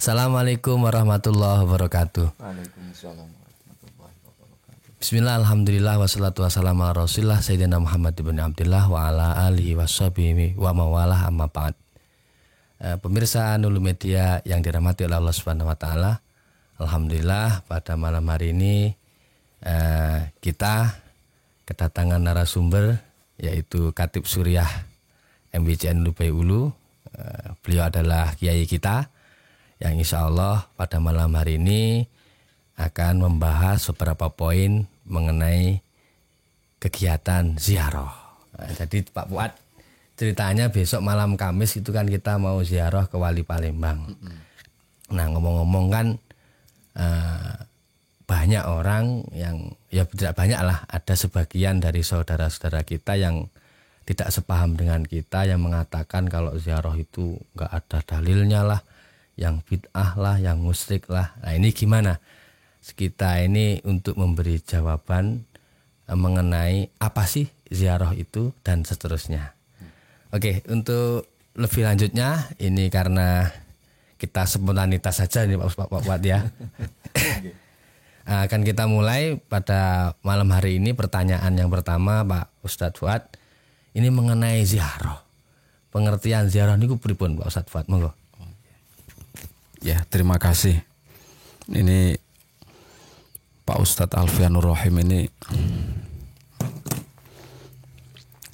Assalamualaikum warahmatullahi wabarakatuh. Waalaikumsalam warahmatullahi wabarakatuh. Bismillah, alhamdulillah, wassalatu wassalamu ala rasulillah Sayyidina Muhammad ibn Abdillah wa ala alihi washabihi wa mawalah amma ba'd. Pemirsa Nulu Media yang dirahmati oleh Allah Subhanahu wa taala. Alhamdulillah pada malam hari ini kita kedatangan narasumber yaitu Khatib Suriah MWCN Lubai Ulu. Beliau adalah kiai kita yang insya Allah pada malam hari ini akan membahas beberapa poin mengenai kegiatan ziarah. Jadi Pak Fuad, ceritanya besok malam Kamis itu kan kita mau ziarah ke Wali Palembang. Nah ngomong-ngomong kan banyak orang yang ya tidak banyak lah, ada sebagian dari saudara-saudara kita yang tidak sepaham dengan kita, yang mengatakan kalau ziarah itu nggak ada dalilnya lah, yang bid'ah lah, yang musyrik lah. Nah ini gimana? Kita ini untuk memberi jawaban mengenai apa sih ziarah itu dan seterusnya. Oke, untuk lebih lanjutnya ini karena kita spontanitas saja nih Pak Fuad ya. Akan kita mulai pada malam hari ini. Pertanyaan yang pertama Pak Ustadz Fuad, ini mengenai ziarah. Pengertian ziarah niku pripun Pak Ustadz Fuad, monggo. Ya, terima kasih. Ini Pak Ustadz Alfianur Rahim ini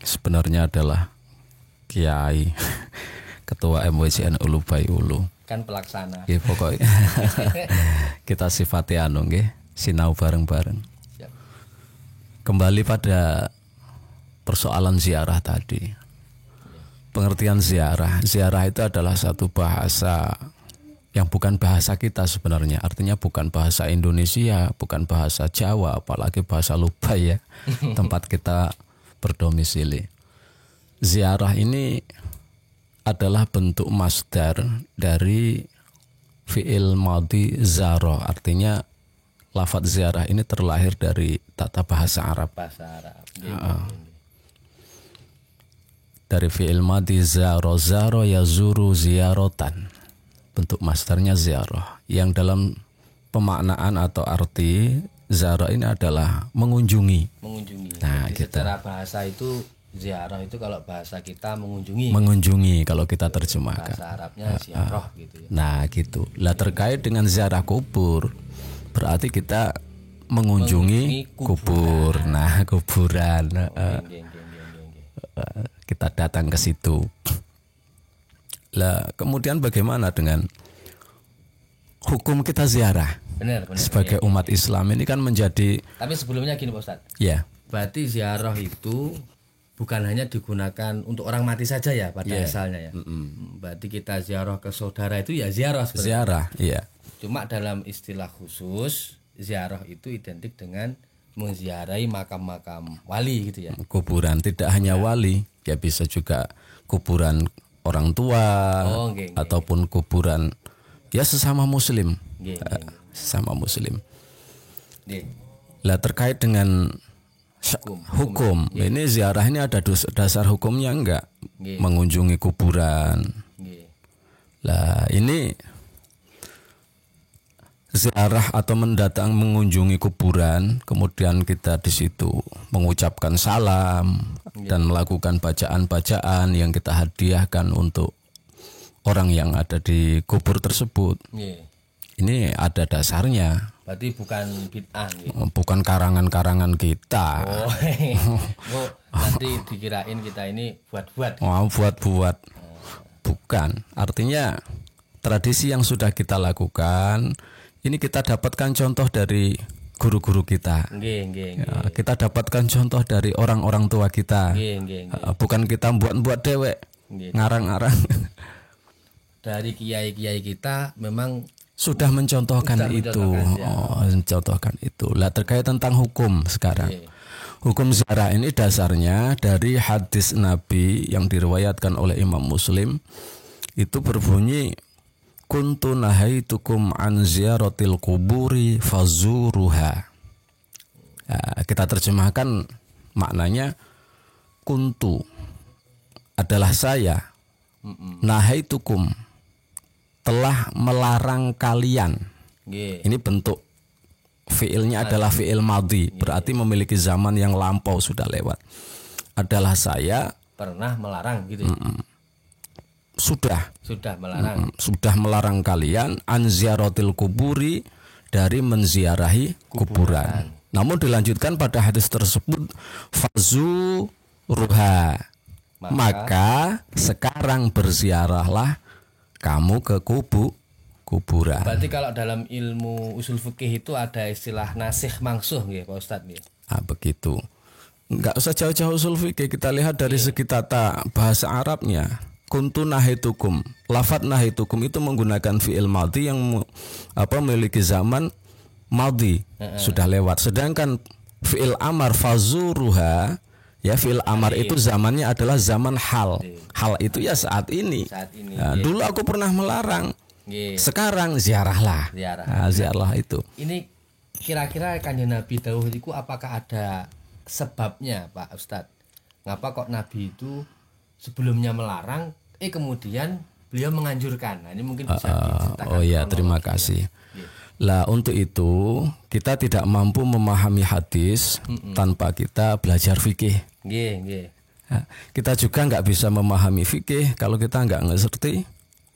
sebenarnya adalah kiai, ketua MWCN Lubai Ulu. Kan pelaksana. Ya, pokoknya kita sifati anu nggih, sinau bareng-bareng. Siap. Kembali pada persoalan ziarah tadi. Pengertian ziarah itu adalah satu bahasa yang bukan bahasa kita sebenarnya, artinya bukan bahasa Indonesia, bukan bahasa Jawa, apalagi bahasa Lubai ya, tempat kita berdomisili. Ziarah ini adalah bentuk masdar dari fi'il madhi zara, artinya lafadz ziarah ini terlahir dari tata bahasa Arab. Bahasa Arab. Dari fi'il madhi zara, zara yazuru ziyaratan. Bentuk masdarnya ziarah, yang dalam pemaknaan atau arti ziarah ini adalah mengunjungi. Nah, jadi secara bahasa itu ziarah itu kalau bahasa kita mengunjungi. Mengunjungi kalau kita terjemahkan. Bahasa Arabnya ziarah gitu ya. Nah, gitu. Lah terkait dengan ziarah kubur, berarti kita mengunjungi kubur. Nah, kuburan. Kita datang ke situ. Lah kemudian bagaimana dengan hukum kita ziarah? Benar. Sebagai umat Islam ini kan menjadi. Tapi sebelumnya gini Pak Ustadz. Ya. Berarti ziarah itu bukan hanya digunakan untuk orang mati saja ya pada asalnya ya. Berarti kita ziarah ke saudara itu ya ziarah sebenarnya. Ziarah, iya. Cuma dalam istilah khusus ziarah itu identik dengan menziarahi makam-makam wali gitu ya. Kuburan tidak hanya wali, ya bisa juga kuburan orang tua ataupun kuburan ya sesama muslim. Sesama muslim. Lah terkait dengan hukum. Ini ziarah ini ada dasar hukumnya enggak? Mengunjungi kuburan. Lah ini ziarah atau mengunjungi kuburan, kemudian kita di situ mengucapkan salam dan melakukan bacaan-bacaan yang kita hadiahkan untuk orang yang ada di kubur tersebut. Ini ada dasarnya. Berarti bukan bid'ah. Bukan karangan-karangan kita. Nanti dikirain kita ini buat-buat. Buat-buat. Bukan. Artinya tradisi yang sudah kita lakukan. Ini kita dapatkan contoh dari guru-guru kita. Ya, kita dapatkan contoh dari orang-orang tua kita. Bukan kita buat-buat dewek, ngarang-ngarang. Dari kiai-kiai kita memang sudah mencontohkan itu. Mencontohkan itu. Lah terkait tentang hukum sekarang. Hukum ziarah ini dasarnya dari hadis Nabi yang diriwayatkan oleh Imam Muslim. Itu berbunyi, kuntu nahaitukum an ziyaratil kuburi fazuruha. Kita terjemahkan maknanya, kuntu adalah saya, nahaitukum telah melarang kalian. Nggih. Ini bentuk fiilnya adalah fiil madhi, berarti memiliki zaman yang lampau sudah lewat. Adalah saya Pernah melarang gitu ya. sudah Sudah melarang. kalian an ziyaratil kuburi, dari menziarahi kuburan. Namun dilanjutkan pada hadis tersebut fazuruha, maka sekarang berziarahlah kamu ke kuburan. Berarti kalau dalam ilmu usul fikih itu ada istilah nasikh mangsuh nggih Pak Ustadz nggih. Nah, begitu. Enggak usah jauh-jauh usul fikih, kita lihat dari segi tata bahasa Arabnya. Kuntu nahitukum, lafadz nahitukum itu menggunakan fi'il madhi yang memiliki zaman madhi, sudah lewat. Sedangkan fi'il amar fazuruha, ya fi'il amar itu zamannya adalah zaman hal. Hal itu ya saat ini. Nah, dulu aku pernah melarang. Sekarang ziarahlah. Nah, ziarahlah itu. Ini kira-kira Kanjeng Nabi dawuh iku apakah ada sebabnya Pak Ustadz? Ngapa kok Nabi itu sebelumnya melarang, kemudian beliau menganjurkan? Nah, ini mungkin bisa diceritakan. Oh ya, terima kasih. Lah untuk itu kita tidak mampu memahami hadis tanpa kita belajar fikih. Nah, kita juga nggak bisa memahami fikih kalau kita nggak ngerti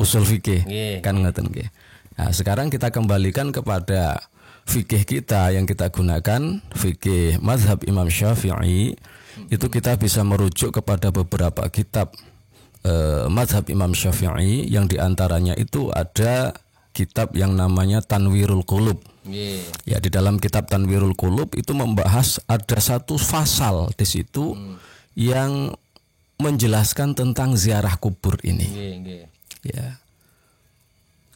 usul fikih. Kan ngeten nggih. Nah, sekarang kita kembalikan kepada fikih kita yang kita gunakan, fikih mazhab Imam Syafi'i. Itu kita bisa merujuk kepada beberapa kitab mazhab Imam Syafi'i, yang diantaranya itu ada kitab yang namanya Tanwirul Qulub. Ya, di dalam kitab Tanwirul Qulub itu membahas ada satu pasal di situ yang menjelaskan tentang ziarah kubur ini. Ya.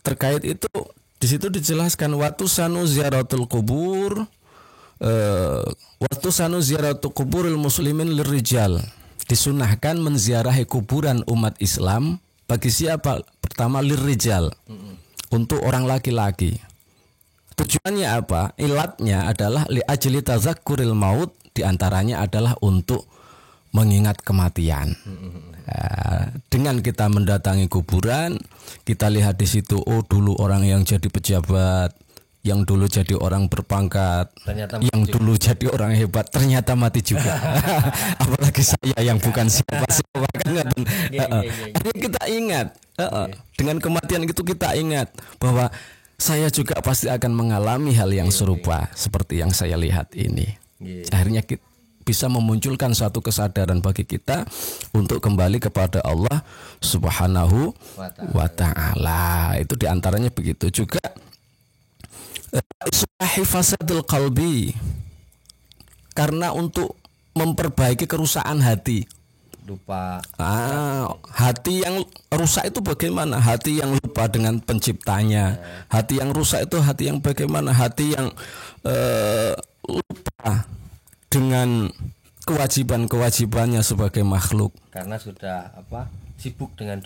Terkait itu di situ dijelaskan waktu sanu ziaratul kubur, waktu sanu ziaratul kuburil muslimin lirijal, disunahkan menziarahi kuburan umat Islam bagi siapa? Pertama lirijal, untuk orang laki-laki. Tujuannya apa? Ilatnya adalah li ajli tazakkuril maut, diantaranya adalah untuk mengingat kematian. Dengan kita mendatangi kuburan, kita lihat di situ, oh dulu orang yang jadi pejabat, yang dulu jadi orang berpangkat, yang dulu jadi orang hebat, ternyata mati juga. Apalagi saya yang bukan siapa-siapa kan. Kita ingat, dengan kematian itu kita ingat bahwa saya juga pasti akan mengalami hal yang serupa seperti yang saya lihat ini. Akhirnya kita bisa memunculkan satu kesadaran bagi kita untuk kembali kepada Allah Subhanahu wa ta'ala. Itu diantaranya begitu. Juga islahi fasadul qalbi, karena untuk memperbaiki kerusakan hati. Hati yang rusak itu bagaimana? Hati yang lupa dengan penciptanya. Hati yang rusak itu hati yang bagaimana? Hati yang lupa dengan kewajiban-kewajibannya sebagai makhluk. Karena sudah sibuk dengan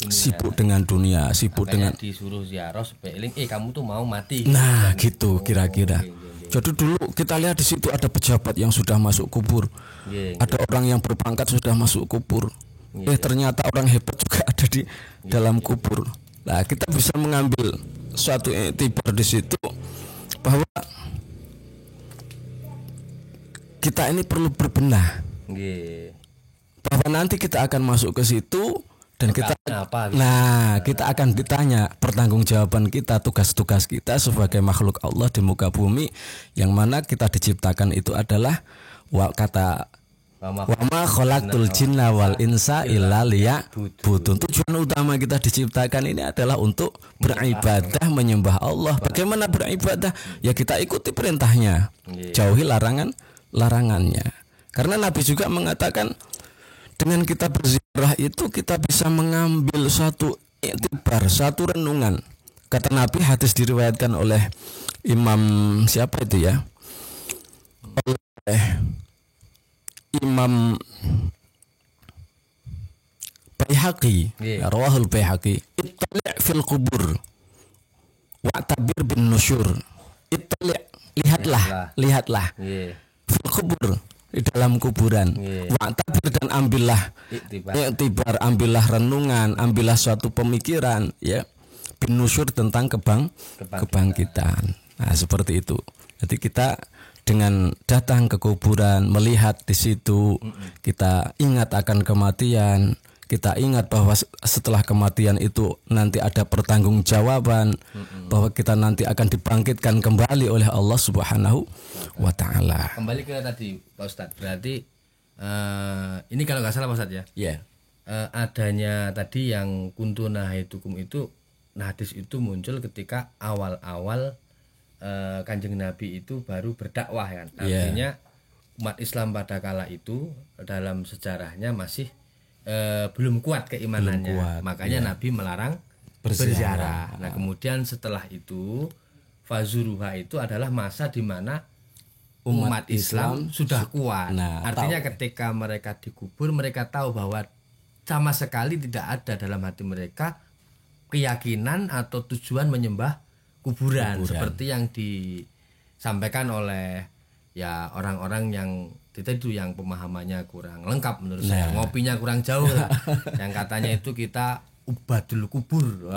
dunia. Sibuk dengan disuruh ziarah supaya kamu tuh mau mati. Nah, gitu kira-kira. Jadi dulu kita lihat di situ ada pejabat yang sudah masuk kubur. Ada orang yang berpangkat sudah masuk kubur. Ternyata orang hebat juga ada di dalam kubur. Nah, kita bisa mengambil suatu iktibar di situ bahwa kita ini perlu berbenah, bahwa nanti kita akan masuk ke situ dan kita akan ditanya pertanggungjawaban kita, tugas-tugas kita sebagai makhluk Allah di muka bumi, yang mana kita diciptakan itu adalah kata wa ma khalaqtul jinna wal insa illa liya'budun. Tujuan utama kita diciptakan ini adalah untuk beribadah, menyembah Allah. Bagaimana beribadah? Ya kita ikuti perintahnya, jauhi larangannya. Karena Nabi juga mengatakan dengan kita berziarah itu kita bisa mengambil satu iktibar, satu renungan. Kata Nabi, hadis diriwayatkan oleh Imam siapa itu ya? Oleh Imam Baihaqi, Rawahul Baihaqi. Ittali' fil qubur wa'tabir bin nusyur. Ittali', lihatlah. Fil kubur, di dalam kuburan. Wa'tabir, dan ambillah iktibar, ambillah renungan, ambillah suatu pemikiran, ya. bin nusyur tentang kebangkitan. Nah, seperti itu. Jadi kita dengan datang ke kuburan, melihat di situ, kita ingat akan kematian, kita ingat bahwa setelah kematian itu nanti ada pertanggungjawaban, bahwa kita nanti akan dibangkitkan kembali oleh Allah Subhanahu wa taala. Kembali ke tadi Pak Ustadz, berarti ini kalau nggak salah Pak Ustadz ya. Yeah. Adanya tadi yang kuntu nahaitukum itu, hadis itu muncul ketika awal-awal Kanjeng Nabi itu baru berdakwah kan. Artinya umat Islam pada kala itu dalam sejarahnya masih belum kuat keimanannya. Makanya Nabi melarang berziarah. Nah, kemudian setelah itu fazuruha itu adalah masa di mana umat Islam sudah kuat. Nah, artinya ketika mereka dikubur, mereka tahu bahwa sama sekali tidak ada dalam hati mereka keyakinan atau tujuan menyembah kuburan. Seperti yang disampaikan oleh ya orang-orang yang itu yang pemahamannya kurang lengkap menurut saya, ngopinya kurang jauh lah. Yang katanya itu kita ubadul kubur.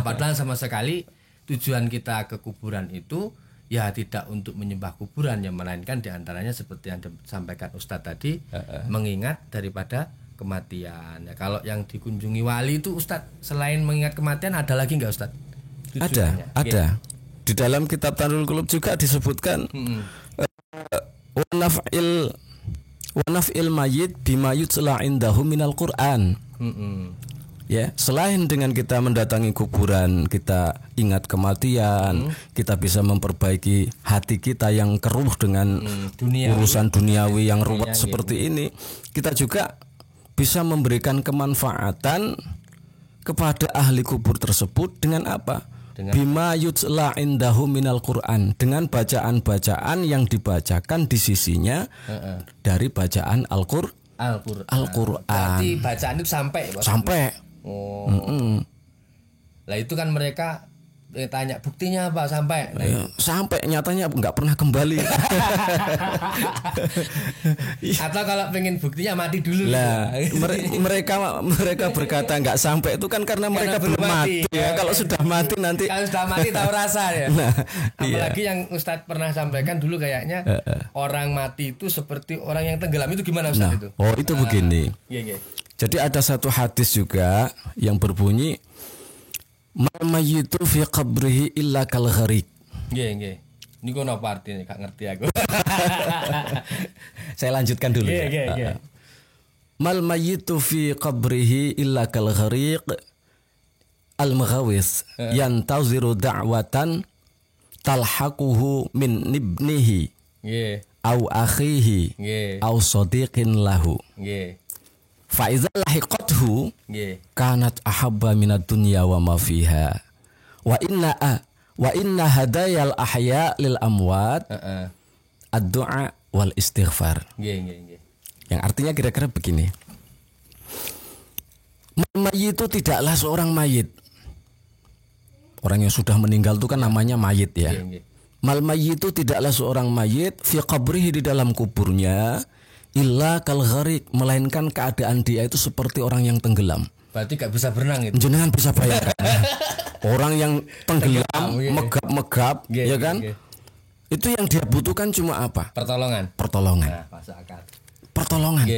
Padahal sama sekali tujuan kita ke kuburan itu ya tidak untuk menyembah kuburan, ya melainkan diantaranya seperti yang disampaikan Ustadz tadi, mengingat daripada kematian. Ya, kalau yang dikunjungi wali itu Ustadz, selain mengingat kematian ada lagi nggak Ustadz? Ada. Di dalam kitab Tanurul Qulub juga disebutkan wa naf'il mayyit bima yutla indahu minal Qur'an. Ya, selain dengan kita mendatangi kuburan, kita ingat kematian, kita bisa memperbaiki hati kita yang keruh dengan urusan duniawi yang ruwet seperti ini. Kita juga bisa memberikan kemanfaatan kepada ahli kubur tersebut dengan apa? Bima yutla indahu minal Qur'an, dengan bacaan-bacaan yang dibacakan di sisinya dari bacaan Al-Qur'an. Berarti bacaan itu sampai. Lah itu kan mereka tanya buktinya apa sampai. Sampai nyatanya nggak pernah kembali. Atau kalau pengen buktinya mati dulu. Lah mereka berkata nggak sampai itu kan karena mereka belum mati. Ya. Kalau sudah mati nanti. Kalau sudah mati tahu rasa ya. Apalagi yang Ustadz pernah sampaikan dulu kayaknya orang mati itu seperti orang yang tenggelam, itu gimana Ustadz itu? Oh itu begini. Jadi ada satu hadis juga yang berbunyi mal mayyitu fi qabrihi illa kal gharik. Nggih. Niku napa artine gak ngerti aku. Saya lanjutkan dulu. Nggih. Mal mayyitu fi qabrihi illa kal gharik al maghawis yantaziru da'watan talhaquhu min ibnihi. Nggih. Au akhihi. Nggih. Au sadiqin lahu. Nggih. Fa iza lahiqathu kanat ahabba minad dunya wa ma fiha wa inna hadayal ahya lil amwat ad-du'a wal istighfar. Yang artinya kira-kira begini, mayit itu tidaklah seorang mayit. Orang yang sudah meninggal itu kan namanya mayit ya. Mal mayit itu tidaklah seorang mayit fi qabrihi, di dalam kuburnya, illa kal gharik, melainkan keadaan dia itu seperti orang yang tenggelam. Berarti gak bisa berenang itu. Jenengan bisa bayangkan. Orang yang tenggelam, megap-megap, ya kan? Itu yang dia butuhkan cuma apa? Pertolongan. Nah, masuk akal. Pertolongan.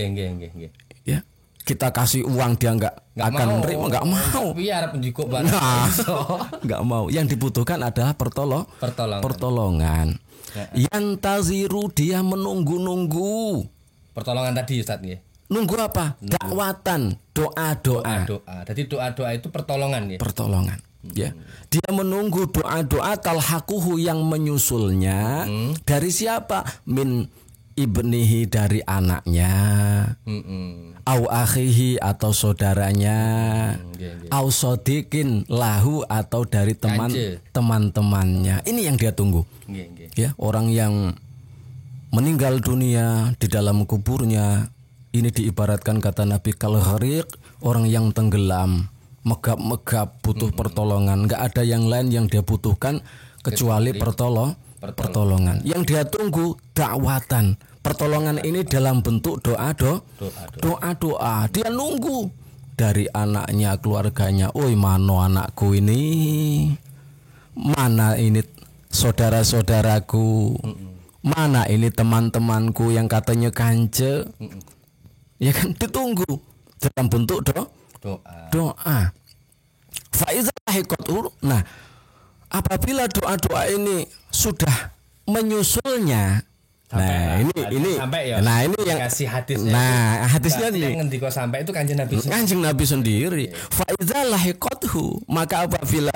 Ya. Kita kasih uang dia nggak akan menerima, nggak mau. Biar penjikuk banget. Nggak mau. Yang dibutuhkan adalah pertolongan. Yantaziru, dia menunggu-nunggu. Pertolongan tadi Ustaz nggih. Nunggu apa? Dakwatan, doa-doa. Jadi doa-doa itu pertolongan ya. Pertolongan. Ya. Dia menunggu doa-doa talhaquhu yang menyusulnya dari siapa? Min ibnihi, dari anaknya. Au akhihi, atau saudaranya. Au sodikin lahu, atau dari teman-temannya. Ini yang dia tunggu. Ya, orang yang meninggal dunia di dalam kuburnya, ini diibaratkan kata Nabi kal gharik, orang yang tenggelam, megap-megap, butuh pertolongan. Enggak ada yang lain yang dia butuhkan kecuali pertolongan. Yang dia tunggu dakwatan. Pertolongan ini dalam bentuk doa. Dia nunggu dari anaknya, keluarganya. Oi, mana anakku ini? Mana ini saudara-saudaraku? Mana ini teman-temanku yang katanya kance? Ya kan, ditunggu dalam bentuk doa. Nah, apabila doa-doa ini sudah menyusulnya, nah ini yang kasih hadisnya. Nah, hadisnya yang ngendika sampai itu Kanjeng Nabi sendiri. Fa idza lahiqathu, maka apabila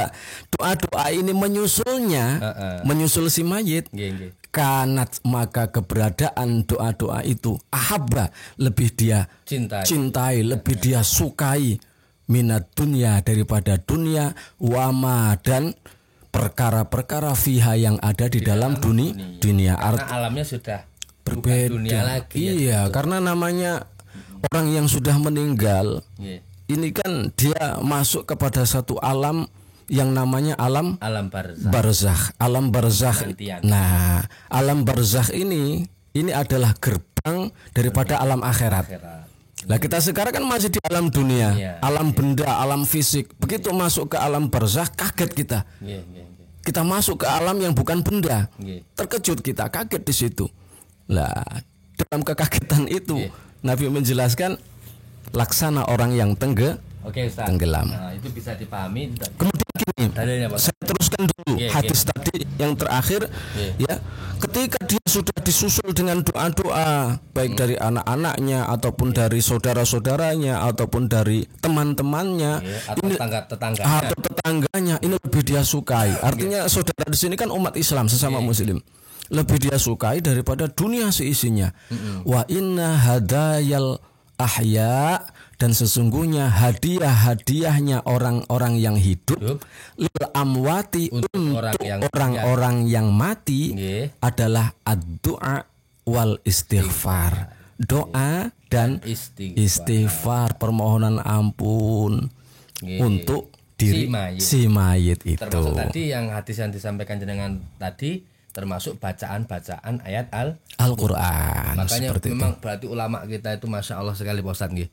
doa-doa ini menyusulnya, menyusul si mayit, kanat, maka keberadaan doa-doa itu ahabba, lebih dia cintai, lebih dia sukai, minat dunia, daripada dunia, wama, dan perkara-perkara fiha yang ada di dalam dunia. Karena alamnya sudah berbeda dunia lagi. Iya, karena namanya orang yang sudah meninggal, ini kan dia masuk kepada satu alam yang namanya alam barzakh. Alam barzakh. Nah, alam barzakh ini adalah gerbang daripada alam akhirat. Nah, kita sekarang kan masih di alam dunia, alam benda, alam fisik. Begitu masuk ke alam barzakh, kaget kita. Kita masuk ke alam yang bukan benda. Terkejut kita, kaget di situ. Lah, dalam kekagetan itu Nabi menjelaskan laksana orang yang tenggelam. Nah, itu bisa dipahami. Kemudian gini, saya teruskan dulu hadis tadi yang terakhir. Ya, ketika dia sudah disusul dengan doa-doa, baik dari anak-anaknya ataupun dari saudara-saudaranya ataupun dari teman-temannya, atau tetangganya, ini lebih dia sukai. Artinya saudara di sini kan umat Islam, sesama Muslim. Lebih dia sukai daripada dunia seisinya. Wa inna hadayal ahya, dan sesungguhnya hadiah-hadiahnya orang-orang yang hidup lil amwati, untuk orang-orang yang mati adalah ad-du'a wal istighfar. Doa dan istighfar, permohonan ampun untuk diri si mayit itu. Termasuk tadi yang hadis yang disampaikan jenengan tadi, termasuk bacaan-bacaan ayat Al-Qur'an. Makanya memang berarti ulama kita itu Masya Allah sekali Pak Ustadz.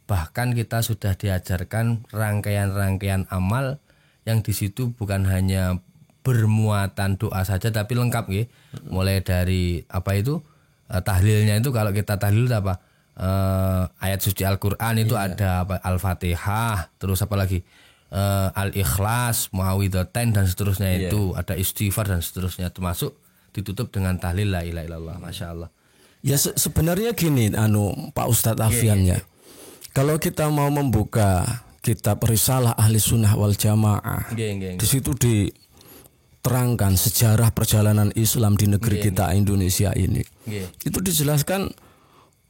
Bahkan kita sudah diajarkan rangkaian-rangkaian amal yang di situ bukan hanya bermuatan doa saja tapi lengkap mulai dari tahlilnya itu, kalau kita tahlil itu apa? Ayat suci Al-Qur'an itu ada Al-Fatihah, terus apa lagi? Al-Ikhlas, Muawwidhatain dan seterusnya itu, ada istighfar dan seterusnya, termasuk ditutup dengan tahlil la ilaha illallah. Masya Allah. Ya sebenarnya gini Pak Ustadz Alfian ya. Kalau kita mau membuka kitab Risalah Ahli Sunnah wal Jamaah, di situ diterangkan sejarah perjalanan Islam di negeri kita Indonesia ini. Itu dijelaskan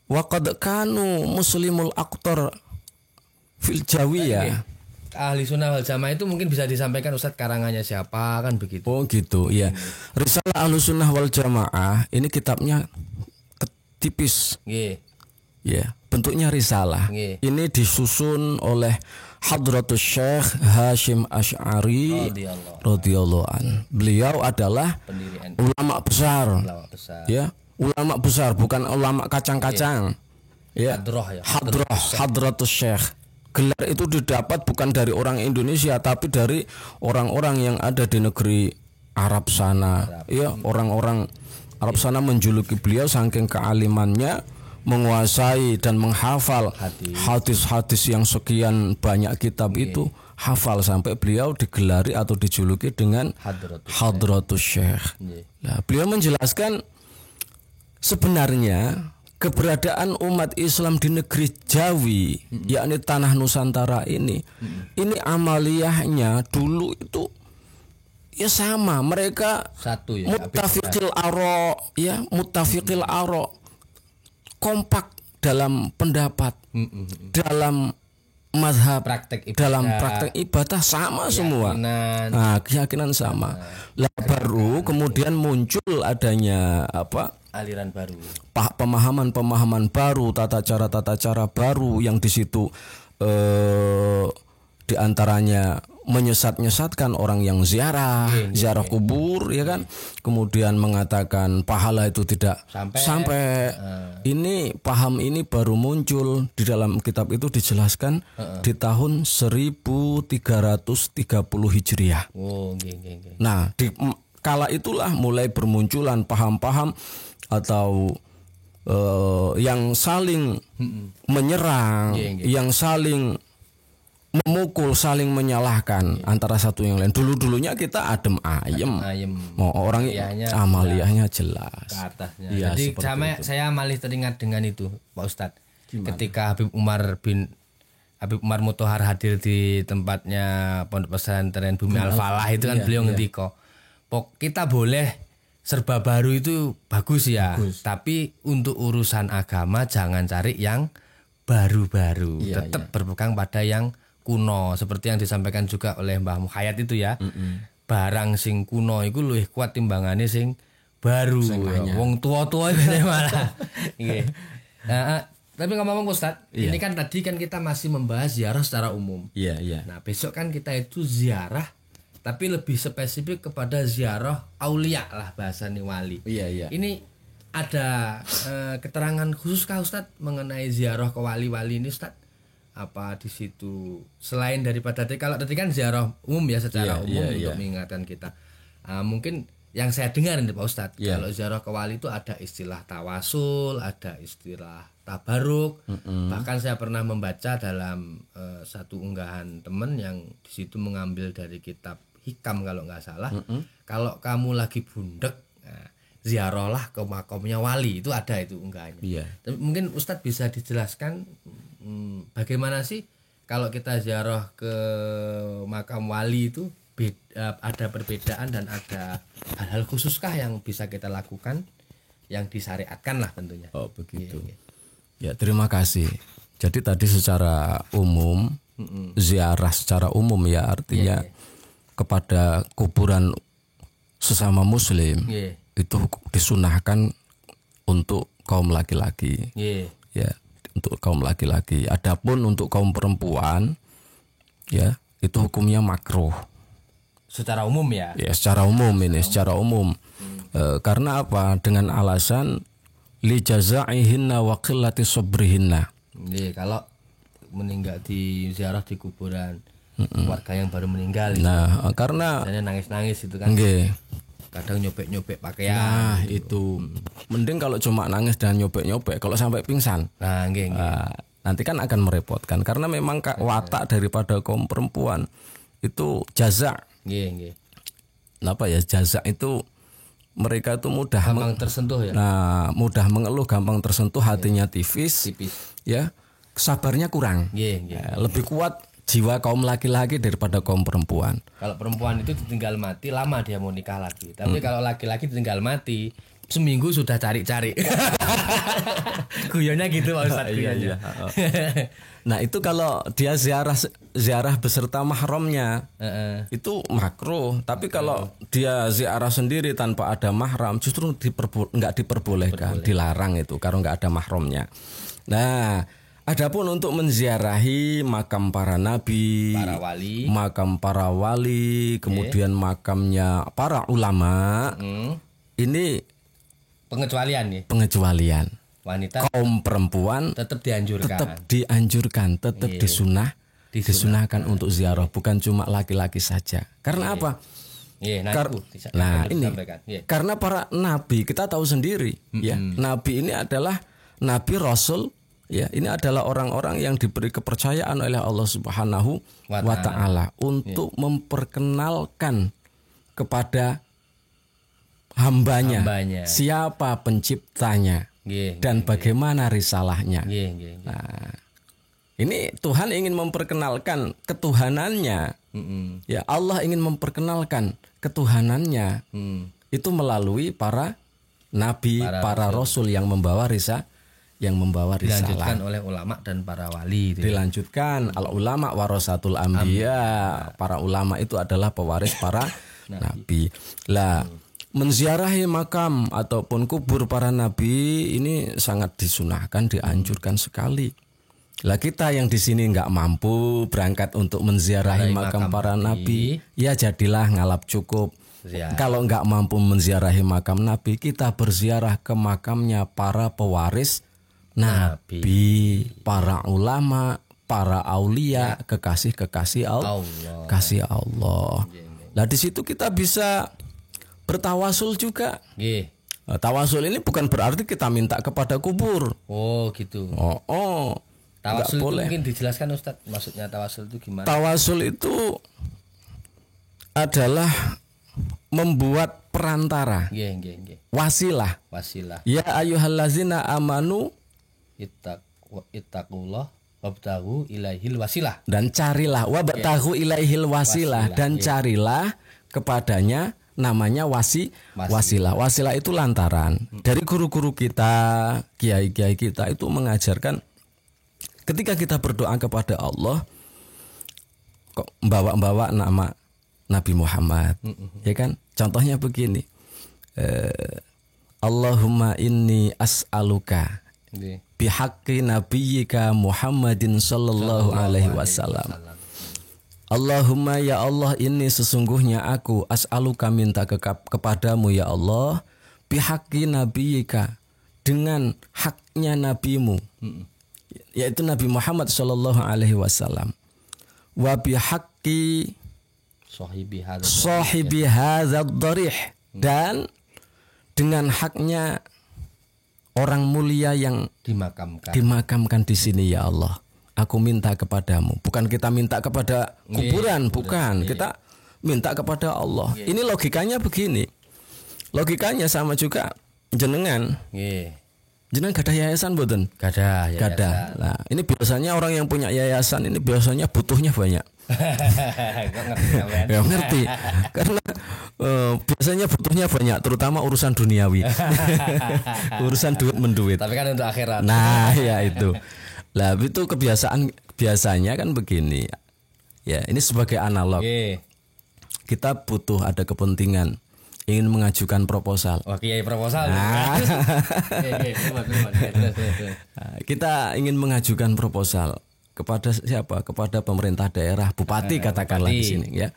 waqad kanu muslimul aqtar fil jawiyah. Ahli Sunnah wal Jamaah itu mungkin bisa disampaikan Ustadz karangannya siapa, kan begitu. Oh gitu, iya. Risalah Ahli Sunnah wal Jamaah ini kitabnya tipis. Ya, bentuknya risalah. Ini disusun oleh Hadratus Syekh Hashim Asy'ari radhiyallahu an. Beliau adalah ulama besar. Ya, ulama besar, bukan ulama kacang-kacang. Ya, Hadratus Syekh. Gelar itu didapat bukan dari orang Indonesia tapi dari orang-orang yang ada di negeri Arab sana. Ya, orang-orang Arab sana menjuluki beliau saking kealimannya, menguasai dan menghafal hadis-hadis yang sekian banyak kitab itu, hafal sampai beliau digelari atau dijuluki dengan Hadratus Syekh. Nah, beliau menjelaskan sebenarnya keberadaan umat Islam di negeri Jawi, yakni tanah Nusantara ini amaliyahnya dulu itu ya sama, mereka satu ya, muttafiqil ara, kompak dalam pendapat, dalam mazhab, dalam praktek ibadah sama semua. Nah, keyakinan sama. Lah baru kemudian muncul adanya aliran baru, pemahaman baru, tata cara baru yang di situ diantaranya menyesat-nyesatkan orang yang ziarah kubur ya kan. Kemudian mengatakan pahala itu tidak sampai. Ini paham ini baru muncul di dalam kitab itu dijelaskan di tahun 1330 Hijriah. Nah, di kala itulah mulai bermunculan paham-paham atau yang saling menyerang, yang saling memukul, saling menyalahkan antara satu yang lain. Dulunya kita adem ayem. Mau orang amaliyahnya jelas. Ke atasnya. Ya, jadi saya malah teringat dengan itu, Pak Ustadz. Ketika Habib Umar Mutahar hadir di tempatnya Pondok Pesantren Bumi Al-Falah itu kan beliau ngendiko, kita boleh serba baru itu bagus ya, tapi untuk urusan agama jangan cari yang baru-baru. Tetap berpegang pada yang kuno, seperti yang disampaikan juga oleh Mbah Muhayyad itu ya. Barang sing kuno iku luwih kuat timbangane sing baru. Wong tua-tua malah. Nggih. Tapi ngomong Ustaz, ini kan tadi kan kita masih membahas ziarah secara umum. Nah, besok kan kita itu ziarah tapi lebih spesifik kepada ziarah aulia lah bahasane wali. Ini ada keterangan khusus kah Ustaz mengenai ziarah ke wali-wali ini Ustaz? Apa di situ selain daripada kalau tadi kan ziarah umum ya secara umum untuk mengingatkan kita. Mungkin yang saya dengar nih Pak Ustadz, kalau ziarah ke wali itu ada istilah tawasul, ada istilah tabaruk. Bahkan saya pernah membaca dalam satu unggahan teman yang di situ mengambil dari kitab Hikam kalau nggak salah. Kalau kamu lagi bundek, ziarahlah ke makamnya wali, itu ada itu unggahannya. Tapi mungkin Ustadz bisa dijelaskan bagaimana sih kalau kita ziarah ke makam wali itu ada perbedaan dan ada hal-hal khususkah yang bisa kita lakukan yang disyariatkan lah tentunya. Oh begitu. Ya terima kasih. Jadi tadi secara umum ziarah secara umum ya artinya kepada kuburan sesama muslim itu disunahkan untuk kaum laki-laki. Ya untuk kaum laki-laki. Adapun untuk kaum perempuan ya itu hukumnya makruh. Secara umum ya? Ya secara umum ini, secara umum. Karena apa? Dengan alasan li jazaihinna wa qillati sabrihinna. Kalau meninggal di ziarah di kuburan keluarga yang baru meninggal. Nah, karena nangis-nangis itu kan. Kadang nyobek-nyobek pakaian. Nah, itu. Mending kalau cuma nangis dan nyobek-nyobek, kalau sampai pingsan. Nanti kan akan merepotkan karena memang watak daripada kaum perempuan itu jaza. Kenapa ya jaza itu mereka itu mudah gampang tersentuh ya. Nah, mudah mengeluh, gampang tersentuh, hatinya tipis. Ya. Sabarnya kurang. Lebih kuat jiwa kaum laki-laki daripada kaum perempuan. Kalau perempuan itu ditinggal mati lama dia mau nikah lagi. Tapi kalau laki-laki ditinggal mati seminggu sudah cari-cari. Guyonnya gitu Pak Ustaz. Nah itu kalau dia ziarah beserta mahramnya itu makruh. Tapi kalau dia ziarah sendiri tanpa ada mahram justru nggak diperbolehkan, dilarang itu kalau nggak ada mahramnya. Nah, adapun untuk menziarahi makam para nabi, makam para wali, kemudian makamnya para ulama, ini pengecualian. Wanita kaum perempuan tetap dianjurkan, tetap disunahkan untuk ziarah, bukan cuma laki-laki saja. Karena apa? Karena para nabi kita tahu sendiri, ya nabi ini adalah nabi rasul. Ya, ini adalah orang-orang yang diberi kepercayaan oleh Allah Subhanahu wa taala untuk memperkenalkan kepada hambanya siapa penciptanya dan bagaimana risalahnya. Nah, ini Tuhan ingin memperkenalkan ketuhanannya. Ya, Allah ingin memperkenalkan ketuhanannya. Itu melalui para nabi, para rasul yang membawa risalah. Dilanjutkan oleh ulama dan para wali. Dilanjutkan al ulama warasatul anbiya. Para ulama itu adalah pewaris para nabi. Lah, menziarahi makam ataupun kubur para nabi ini sangat disunahkan, dianjurkan sekali. Lah kita yang di sini nggak mampu berangkat untuk menziarahi makam para nabi, ya jadilah ngalap cukup. Ya. Kalau nggak mampu menziarahi makam nabi, kita berziarah ke makamnya para pewaris nabi, para ulama, para aulia, kekasih-kekasih Allah. Kasih Allah. Lah di situ kita bisa bertawasul juga. Nah, tawasul ini bukan berarti kita minta kepada kubur. Oh gitu. Tawasul itu mungkin dijelaskan Ustadz, maksudnya tawasul itu gimana? Tawasul itu adalah membuat perantara. Wasilah. Ya ayyuhallazina amanu ittaqullah wabtaghu ilaihil wasilah. Dan carilah wabtaghu ilaihil wasilah dan carilah kepadanya namanya wasilah. Wasilah itu lantaran. Dari guru-guru kita, kiai-kiai kita itu mengajarkan ketika kita berdoa kepada Allah kok bawa nama Nabi Muhammad, ya kan? Contohnya begini, Allahumma inni as'aluka bihaqqi nabiyyika Muhammadin sallallahu alaihi wasallam. Allahumma ya Allah, ini sesungguhnya aku as'aluka minta kepadamu ya Allah bihaqqi nabiyyika, dengan haknya nabimu, yaitu Nabi Muhammad sallallahu alaihi wasallam, wa bihaqqi sahibi hadzal darih, dan dengan haknya orang mulia yang dimakamkan di sini ya Allah. Aku minta kepadamu. Bukan kita minta kepada kuburan, bukan. Kita minta kepada Allah. Ini logikanya begini. Logikanya sama juga jenengan. Jenengan gak ada yayasan mboten? Gak ada. Nah, ini biasanya orang yang punya yayasan ini biasanya butuhnya banyak. Gak ngerti. Karena biasanya butuhnya banyak, terutama urusan duniawi. Urusan duit menduit. Tapi kan untuk akhirat. Nah, ya itu. Lah itu kebiasaan biasanya kan begini. Ya, ini sebagai analog. Kita butuh ada kepentingan ingin mengajukan proposal. Proposal. Nah. Kita ingin mengajukan proposal kepada siapa? Kepada pemerintah daerah, bupati katakanlah di sini ya.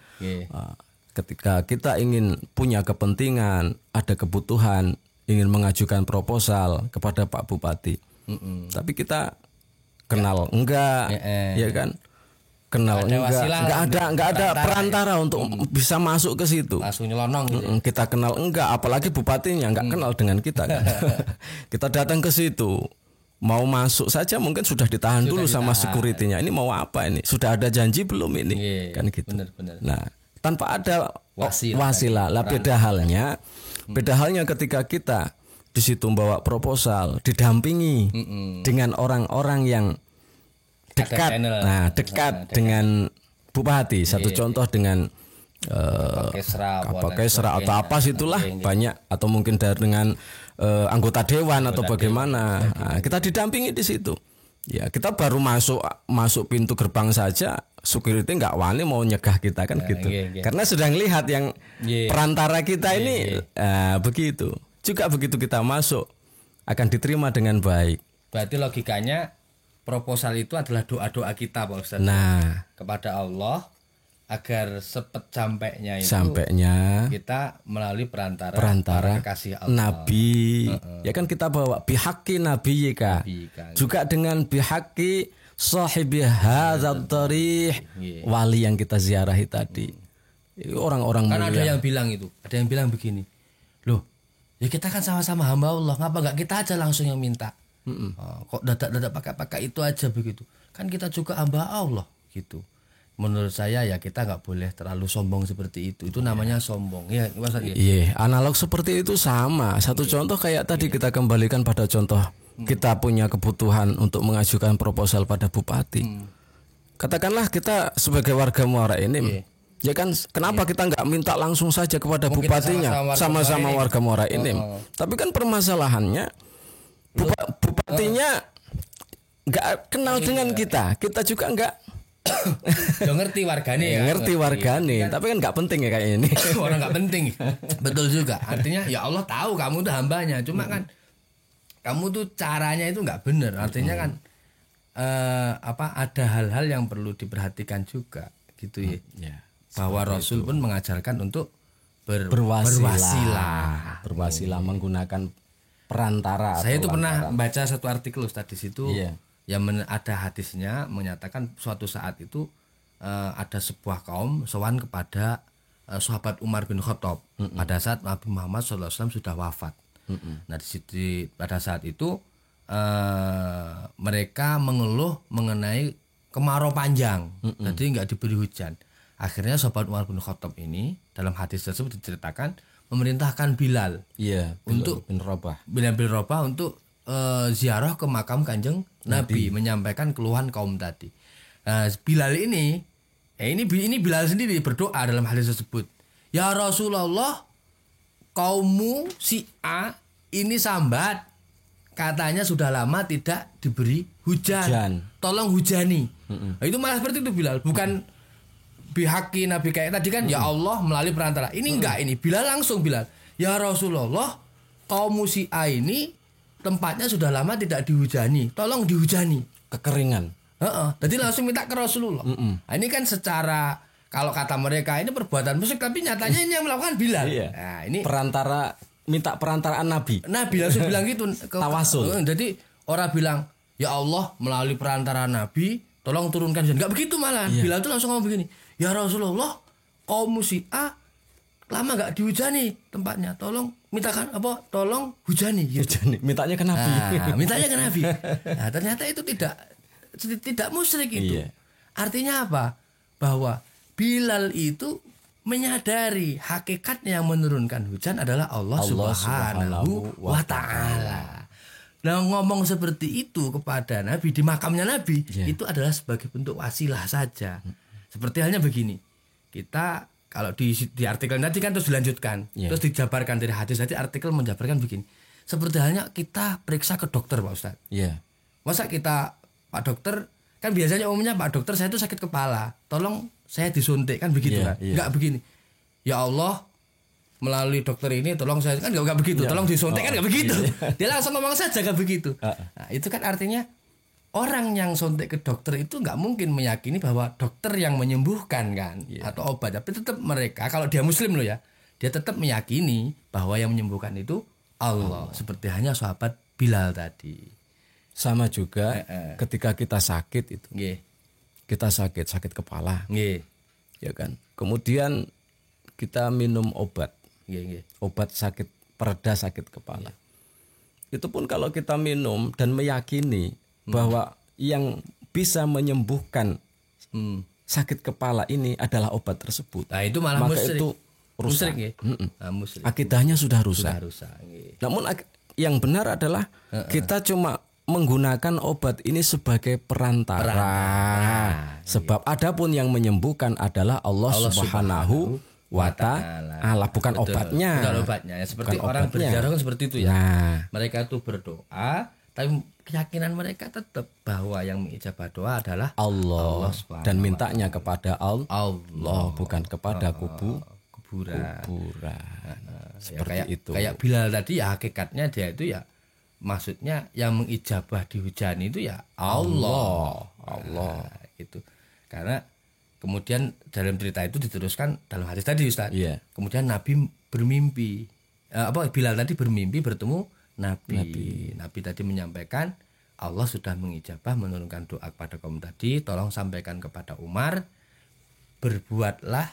Ketika kita ingin punya kepentingan, ada kebutuhan, ingin mengajukan proposal kepada Pak Bupati. Tapi kita kenal enggak, ya kan? Kenal enggak ada perantara untuk bisa masuk ke situ. Langsung nyelonong gitu. Kita kenal enggak, apalagi bupatinya enggak kenal dengan kita kan. Kita datang ke situ, mau masuk saja mungkin sudah ditahan dulu sama security-nya. Ini mau apa ini? Sudah ada janji belum ini? Kan gitu. Benar. Nah, tanpa ada wasilah. Lah beda halnya ketika kita di situ membawa proposal, didampingi dengan orang-orang yang dekat dengan bupati. Satu contoh dengan Kapolkesra atau apa situlah banyak, atau mungkin dengan anggota dewan atau bagaimana. Nah, kita didampingi di situ. Ya, kita baru masuk pintu gerbang saja, security nggak wani mau nyegah kita kan gitu. Karena sudah lihat yang perantara kita ini begitu. Juga begitu kita masuk akan diterima dengan baik. Berarti logikanya proposal itu adalah doa-doa kita Pak Ustadz. Nah, kepada Allah agar sampainya kita melalui perantara kasih Allah. Nabi. Ya kan kita bawa bihaqqi nabiyyika. Juga dengan bihaqqi sahibi hadzal darih, wali yang kita ziarahi tadi. Orang-orang mulia. Kan ada yang bilang begini. Loh, ya kita kan sama-sama hamba Allah, ngapa enggak kita aja langsung yang minta? Kok dadak pakai itu aja begitu? Kan kita juga hamba Allah gitu. Menurut saya ya kita nggak boleh terlalu sombong seperti itu. Itu namanya sombong. Ya, Iya, analog seperti itu sama. Satu contoh kayak tadi kita kembalikan pada contoh kita punya kebutuhan untuk mengajukan proposal pada bupati. Katakanlah kita sebagai warga Muara Enim. Ya kan, kenapa kita nggak minta langsung saja kepada bupatinya, sama-sama warga Muara Enim. Tapi kan permasalahannya bupatinya nggak kenal dengan kita juga nggak ngerti wargane, tapi kan nggak penting ya kayak ini. Orang nggak penting, betul juga. Artinya ya Allah tahu kamu tuh hambanya, cuma kan kamu tuh caranya itu nggak benar. Artinya kan ada hal-hal yang perlu diperhatikan juga gitu ya. Ya. Bahwa Rasul pun mengajarkan untuk berwasilah menggunakan perantara. Saya itu pernah baca satu artikel Ustaz di situ, Iya. yang ada hadisnya menyatakan suatu saat itu ada sebuah kaum sowan kepada sahabat Umar bin Khattab pada saat Nabi Muhammad SAW sudah wafat. Nah di situ pada saat itu mereka mengeluh mengenai kemarau panjang, jadi nggak diberi hujan. Akhirnya sahabat Umar bin Khattab ini dalam hadis tersebut diceritakan memerintahkan Bilal, untuk Bilal bin Rabah untuk ziarah ke makam Kanjeng Nabi, menyampaikan keluhan kaum tadi. Nah, Bilal ini Bilal sendiri berdoa dalam hadis tersebut. Ya Rasulullah, kaummu si A ini sambat, katanya sudah lama tidak diberi hujan. Tolong hujani. Nah, itu malah seperti itu Bilal, bukan bihaki Nabi kayak tadi kan, ya Allah melalui perantara. Ini enggak, ini Bilal langsung Bilal. Ya Rasulullah, kaum si A ini tempatnya sudah lama tidak dihujani, tolong dihujani. Kekeringan. Jadi langsung minta ke Rasulullah. Nah, ini kan secara kalau kata mereka ini perbuatan musyrik, tapi nyatanya ini yang melakukan Bilal. Iya. Nah, ini minta perantaraan Nabi. Nabi langsung bilang gitu. Tawasul. Jadi orang bilang, ya Allah melalui perantara Nabi, tolong turunkan hujan. Enggak begitu malah. Iya. Bilal itu langsung ngomong begini, ya Rasulullah, kaum si A lama enggak dihujani tempatnya, tolong mintakan tolong hujani gitu. Hujani. Mintanya ke Nabi. Mintanya ke Nabi. Nah, ternyata itu tidak musyrik itu. Iya. Artinya apa? Bahwa Bilal itu menyadari hakikatnya yang menurunkan hujan adalah Allah Subhanahu wa Ta'ala. Nah, ngomong seperti itu kepada Nabi di makamnya Nabi, itu adalah sebagai bentuk wasilah saja. Seperti halnya begini, kita kalau di artikel nanti kan terus dilanjutkan, terus dijabarkan dari hadis. Nanti artikel menjabarkan begini, seperti halnya kita periksa ke dokter Pak Ustadz. Masa kita, Pak dokter, kan biasanya umumnya Pak dokter saya itu sakit kepala, tolong saya disuntik, kan begitu kan? Enggak begini, ya Allah melalui dokter ini tolong saya, kan enggak begitu, tolong disuntik, kan enggak begitu. Dia langsung ngomong saja enggak begitu. Nah, itu kan artinya orang yang suntik ke dokter itu enggak mungkin meyakini bahwa dokter yang menyembuhkan kan, atau obat, tapi tetap mereka, kalau dia muslim loh ya, dia tetap meyakini bahwa yang menyembuhkan itu Allah. Seperti hanya sahabat Bilal tadi. Sama juga ketika kita sakit itu. Kita sakit kepala. Ya kan. Kemudian kita minum obat. Obat sakit, pereda sakit kepala. Itu pun kalau kita minum dan meyakini bahwa yang bisa menyembuhkan sakit kepala ini adalah obat tersebut. Nah, itu malah maka musyrik. Itu rusak. Musyrik. Akidahnya sudah rusak. Namun yang benar adalah kita cuma menggunakan obat ini sebagai perantara. Sebab adapun yang menyembuhkan adalah Allah Subhanahu wa Ta'ala, bukan obatnya. Bukan obatnya. Ya, seperti bukan orang obatnya. berjarah kan seperti itu ya. Nah, mereka itu berdoa, tapi keyakinan mereka tetap bahwa yang mengijabah doa adalah Allah dan mintanya kepada Allah, bukan kepada kuburan. Seperti itu. Kayak Bilal tadi ya, hakikatnya dia itu ya, maksudnya yang mengijabah di hujan itu ya Allah. Gitu. Karena kemudian dalam cerita itu diteruskan dalam hadis tadi Ustaz. Kemudian Nabi bermimpi, Bilal tadi bermimpi bertemu Nabi. Nabi tadi menyampaikan Allah sudah mengijabah menurunkan doa kepada kaum tadi, tolong sampaikan kepada Umar, berbuatlah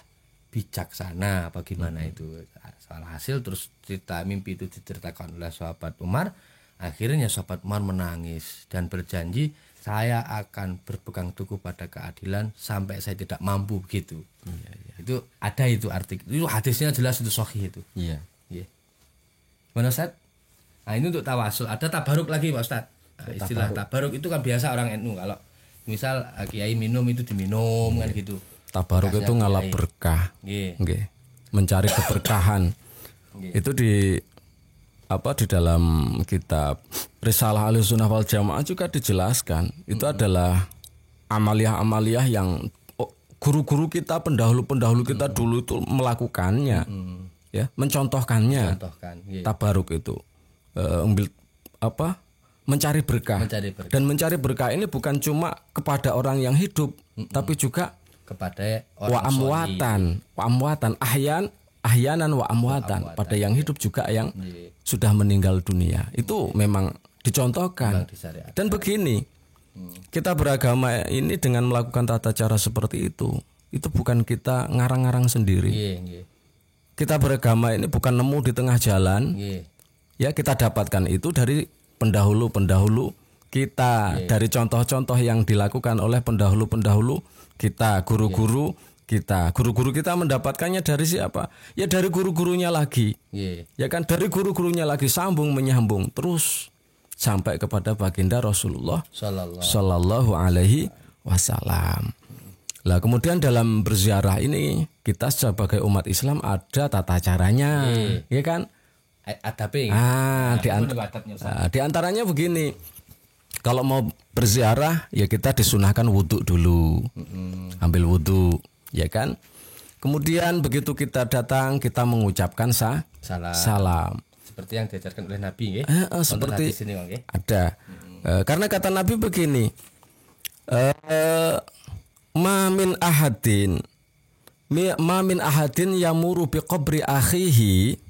bijaksana. Bagaimana itu? Salah hasil terus cerita mimpi itu diceritakan oleh sahabat Umar. Akhirnya sahabat Umar menangis dan berjanji, saya akan berpegang teguh pada keadilan sampai saya tidak mampu begitu. Itu ada itu artikel. Itu hadisnya jelas, itu sahih itu. Mana Ustaz? Nah, ini untuk tawasul. Ada tabaruk lagi Pak Ustaz. Nah, istilah tabaruk itu kan biasa orang NU kalau misal kiai minum itu diminum kan gitu. Tabaruk itu ngalap berkah. Mencari keberkahan. Itu di dalam kitab Risalah Ahlussunnah wal Jamaah juga dijelaskan. Itu adalah amaliyah-amaliyah yang guru-guru kita, pendahulu-pendahulu kita dulu itu melakukannya. Ya, mencontohkannya. Tabaruk itu. mencari berkah. Dan mencari berkah ini bukan cuma kepada orang yang hidup, tapi juga kepada wa amwatan, ahyanan wa amwatan, pada yang hidup juga yang sudah meninggal dunia. Itu memang dicontohkan. Dan begini, kita beragama ini dengan melakukan tata cara seperti itu bukan kita ngarang-ngarang sendiri. Kita beragama ini bukan nemu di tengah jalan. Ya, kita dapatkan itu dari pendahulu-pendahulu kita, dari contoh-contoh yang dilakukan oleh pendahulu-pendahulu kita, guru-guru kita. Guru-guru kita mendapatkannya dari siapa? Ya dari guru-gurunya lagi. Ya kan, dari guru-gurunya lagi, sambung menyambung terus sampai kepada baginda Rasulullah Sallallahu Alaihi Wasallam. Lah kemudian dalam berziarah ini kita sebagai umat Islam ada tata caranya, ya kan? Di antaranya begini. Kalau mau berziarah ya kita disunahkan wudhu dulu. Ambil wudhu, ya kan? Kemudian begitu kita datang kita mengucapkan salam. Seperti yang diajarkan oleh Nabi, seperti sini, ada. Karena kata Nabi begini, ma min ahadin yamuru bi qabri akhihi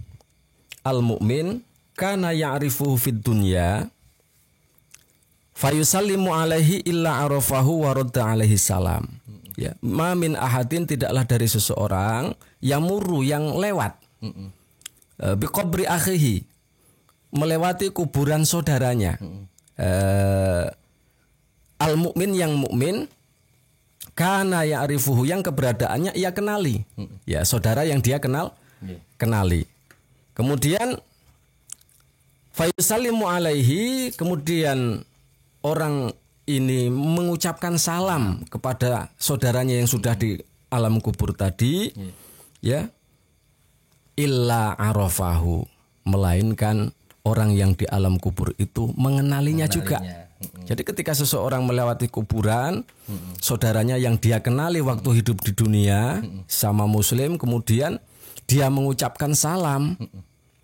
al-mu'min kana ya'rifuhu fid dunya fayusallimu alaihi illa arafahu wa radda alaihi salam. Ya, ma min ahadin, tidaklah dari seseorang yamuru, yang lewat bi qabri akhihi, melewati kuburan saudaranya, al-mu'min, yang mukmin, kana ya'rifuhu, yang keberadaannya ia kenali. Ya, saudara yang dia kenali. Kemudian fayusallimu alaihi, kemudian orang ini mengucapkan salam kepada saudaranya yang sudah di alam kubur tadi, ya, illa arafahu, melainkan orang yang di alam kubur itu mengenalinya juga. Jadi ketika seseorang melewati kuburan, saudaranya yang dia kenali waktu hidup di dunia, sama muslim, kemudian dia mengucapkan salam.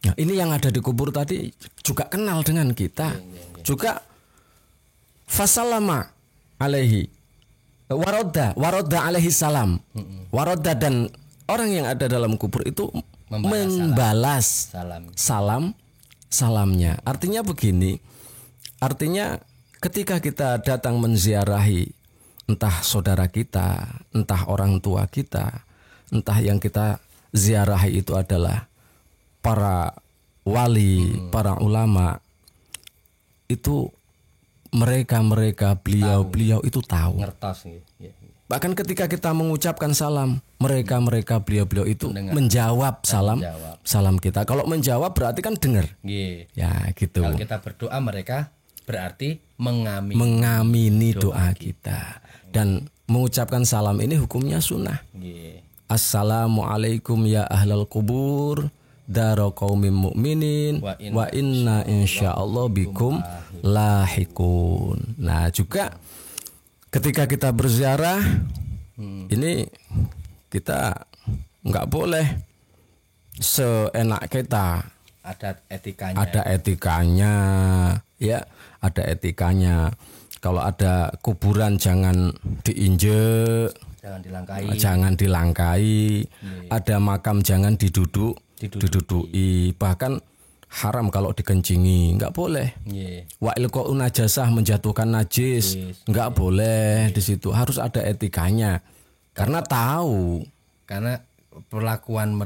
Nah, ini yang ada di kubur tadi juga kenal dengan kita. Juga fasallama alaihi warodda alaihi salam. Warodda, dan orang yang ada dalam kubur itu membalas salamnya. Artinya begini, artinya ketika kita datang menziarahi entah saudara kita, entah orang tua kita, entah yang kita ziarahi itu adalah para wali, para ulama, itu mereka beliau itu tahu. Ngertos. Bahkan ketika kita mengucapkan salam, mereka beliau itu menjawab salam kita. Kalau menjawab berarti kan dengar. Ya gitu. Kalau kita berdoa, mereka berarti mengamini doa kita. Dan mengucapkan salam ini hukumnya sunnah. Assalamualaikum ya ahlal kubur daro qaumin mu'minin wa inna insyaallah bikum lahikun. Nah, juga ketika kita berziarah ini kita nggak boleh seenak kita. Ada etikanya, ya, ada etikanya. Kalau ada kuburan jangan diinjek, jangan dilangkai. Ada makam jangan diduduki. Bahkan haram kalau dikencingi, nggak boleh. Wa ilqa'u najasah, menjatuhkan najis, nggak boleh. Di situ harus ada etikanya. Karena tahu. Karena perlakuan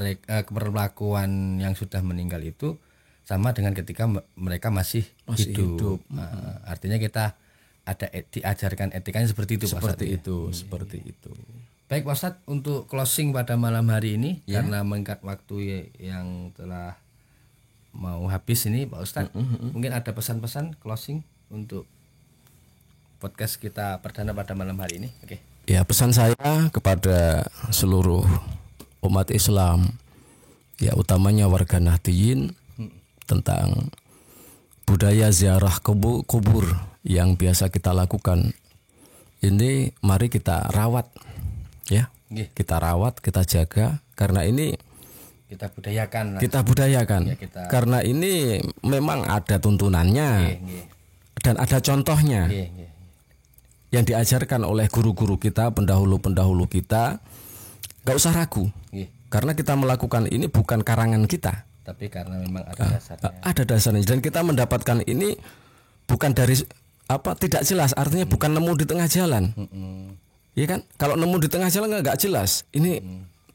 yang sudah meninggal itu sama dengan ketika mereka masih hidup. Artinya kita ada diajarkan etikanya seperti itu, seperti itu. Baik Pak Ustadz, untuk closing pada malam hari ini, karena mengikat waktu yang telah mau habis ini Pak Ustadz, mungkin ada pesan-pesan closing untuk podcast kita perdana pada malam hari ini. Ya, pesan saya kepada seluruh umat Islam, ya utamanya warga Nahdliyin, tentang budaya ziarah kubur yang biasa kita lakukan. Ini mari kita rawat, ya. Kita rawat, kita jaga, karena ini kita budayakan. Ya, karena ini memang ada tuntunannya. dan ada contohnya yang diajarkan oleh guru-guru kita, pendahulu-pendahulu kita, nggak usah ragu. Karena kita melakukan ini bukan karangan kita, tapi karena memang ada dasarnya. Ada dasarnya, dan kita mendapatkan ini bukan dari tidak jelas, artinya bukan nemu di tengah jalan. Iya kan? Kalau nemu di tengah jalan nggak jelas. Ini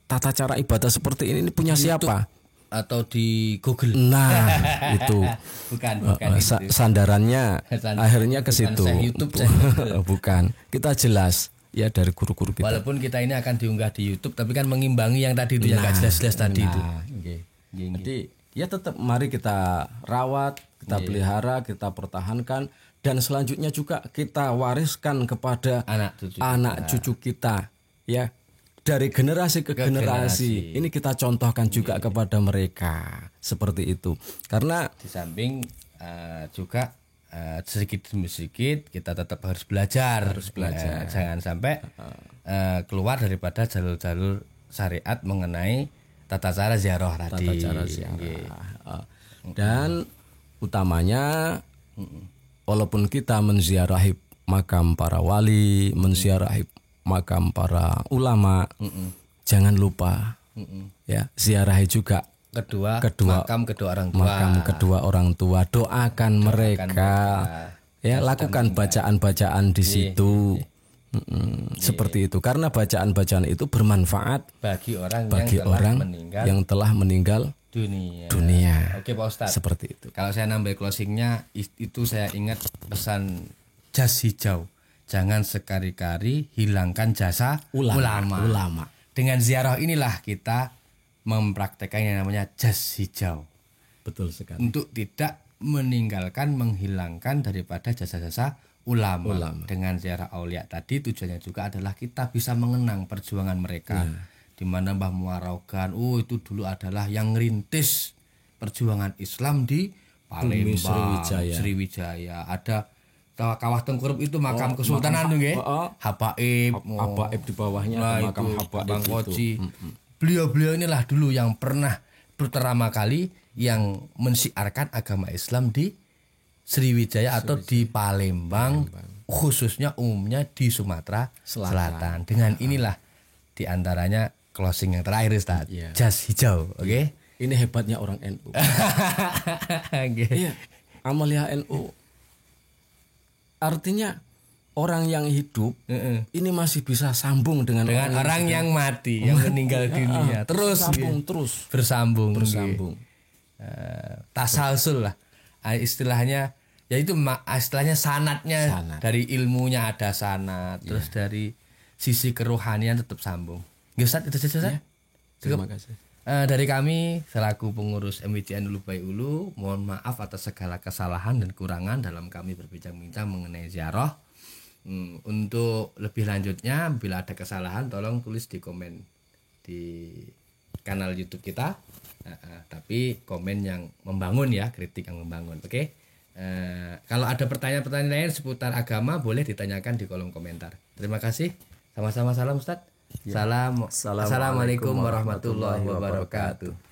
tata cara ibadah seperti ini punya siapa? Atau di Google. Nah, itu. bukan sandarannya akhirnya ke situ. YouTube. Bukan. Kita jelas ya dari guru-guru kita. Walaupun kita ini akan diunggah di YouTube, tapi kan mengimbangi yang tadi itu yang nggak jelas-jelas tadi itu. Jadi ya tetap mari kita rawat, kita pelihara, kita pertahankan, dan selanjutnya juga kita wariskan kepada anak cucu kita, ya, dari generasi ke generasi. Ini kita contohkan juga kepada mereka seperti itu. Karena di samping juga sedikit demi sedikit kita tetap harus belajar. Jangan sampai keluar daripada jalur-jalur syariat mengenai tata cara ziarah tadi. Dan utamanya walaupun kita menziarahi makam para wali, menziarahi makam para ulama, jangan lupa ya ziarahi juga makam kedua orang tua. Doakan mereka. Ya, lakukan bacaan-bacaan di situ. Seperti itu, karena bacaan-bacaan itu bermanfaat bagi orang yang telah meninggal dunia. Oke Pak Ustadz, seperti itu. Kalau saya nambah closingnya itu, saya ingat pesan jas hijau, jangan sekali-kali hilangkan jasa ulama. Dengan ziarah inilah kita mempraktekkan yang namanya jas hijau. Betul sekali. Untuk tidak menghilangkan daripada jasa-jasa ulama. Dengan ziarah aulia tadi tujuannya juga adalah kita bisa mengenang perjuangan mereka. Di mana Mbah Muarogan, itu dulu adalah yang ngerintis perjuangan Islam di Palembang, Sriwijaya. Ada Kawah Tengkurup itu makam kesultanan tuh nggih. Habaib di bawahnya ada makam Habaib Bang Koji. Beliau-beliau inilah dulu yang pernah pertama kali yang mensiarkan agama Islam di Sriwijaya atau di Palembang, khususnya umumnya di Sumatera Selatan. Dengan inilah diantaranya closing yang terakhir Ustaz, jas hijau. Oke. Ini hebatnya orang NU. Iya, amalia NU. Artinya orang yang hidup ini masih bisa sambung dengan orang yang mati, yang meninggal dunia. Terus bersambung. Tasalsul lah. Istilahnya yaitu istilahnya sanatnya. Dari ilmunya ada sanat, terus dari sisi kerohanian tetap sambung. Ustaz, itu saja. Terima kasih. Dari kami selaku pengurus MWJN Ulu Bayi Ulu, mohon maaf atas segala kesalahan dan kurangan dalam kami berbincang-bincang mengenai ziarah. Untuk lebih lanjutnya, bila ada kesalahan tolong tulis di komen di kanal YouTube kita. Tapi komen yang membangun ya, kritik yang membangun. Oke. Kalau ada pertanyaan-pertanyaan lain seputar agama boleh ditanyakan di kolom komentar. Terima kasih. Sama-sama, salam Ustadz. Assalamualaikum warahmatullahi wabarakatuh.